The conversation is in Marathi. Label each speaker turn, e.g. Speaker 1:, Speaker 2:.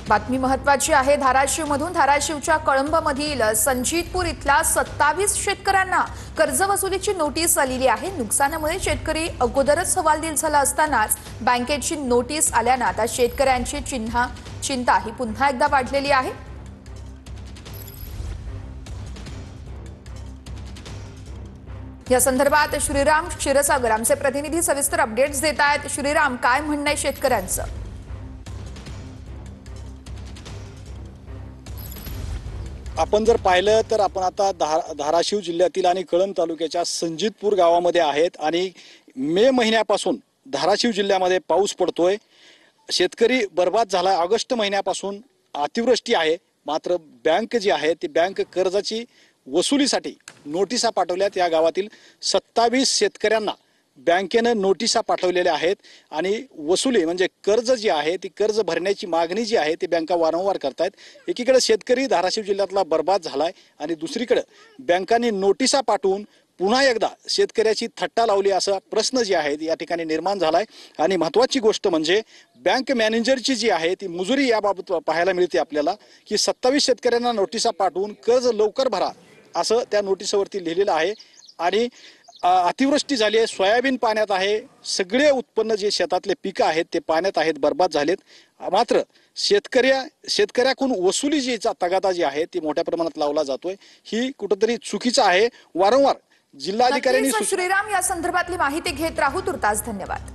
Speaker 1: बातमी महत्त्वाची आहे। धाराशिवमधून धाराशिवच्या कळंबमधील संजीतपूर इथल्या 27 शेतकऱ्यांना कर्जवसुलीची नोटीस आलेली आहे। नुकसानामुळे शेतकरी अगोदरच हवालदिल झाला असतानाच बँकेची नोटीस आल्याने आता शेतकऱ्यांची चिंता ही पुन्हा एकदा वाढलेली आहे। या संदर्भात श्रीराम क्षीरसागर आमचे प्रतिनिधी सविस्तर अपडेट्स देत आहेत। श्रीराम, काय म्हणणं आहे शेतकऱ्यांचं?
Speaker 2: आपण जर पाहिलं तर आपण आता धाराशिव जिल्ह्यातील आणि कळंब तालुक्याच्या संजीतपूर गावामध्ये आहेत आणि मे महिन्यापासून धाराशिव जिल्ह्यामध्ये पाऊस पडतोय। शेतकरी बर्बाद झाला। ऑगस्ट महिन्यापासून अतिवृष्टी आहे। मात्र बँक जी आहे ती बँक कर्जाची वसुलीसाठी नोटिसा पाठवल्यात। या गावातील 27 शेतकऱ्यांना बँकेने नोटिसा पाठवलेल्या आहेत आणि वसुली म्हणजे कर्ज जी आहे ती कर्ज भरण्याची मागणी जी आहे ती बँका वारंवार करतायत। एकीकडे शेतकरी धाराशिव जिल्ह्यातला बर्बाद झालाय आणि दुसरीकडे बँकांनी नोटिसा पाठवून पुन्हा एकदा शेतकऱ्याची थट्टा लावली असा प्रश्न जी आहे या ठिकाणी निर्माण झालाय। आणि महत्त्वाची गोष्ट म्हणजे बँक मॅनेजरची जी आहे ती मुजुरी याबाबत पाहायला मिळते आपल्याला की 27 शेतकऱ्यांना नोटिसा पाठवून कर्ज लवकर भरा असं त्या नोटिसावरती लिहिलेलं आहे। आणि अतिवृष्टी झाली आहे, सोयाबीन पाण्यात आहे, सगळे उत्पन्न जे शेतातले पिकं आहेत ते पाण्यात आहेत, बर्बाद झालेत। मात्र शेतकऱ्याकडून वसुली जी तगादा जी आहे ती मोठ्या प्रमाणात लावला जातोय, ही कुठेतरी चुकीचं आहे। वारंवार जिल्हाधिकाऱ्यांनी
Speaker 1: श्रीराम, या संदर्भातली माहिती घेत राहू। तुर्तास धन्यवाद।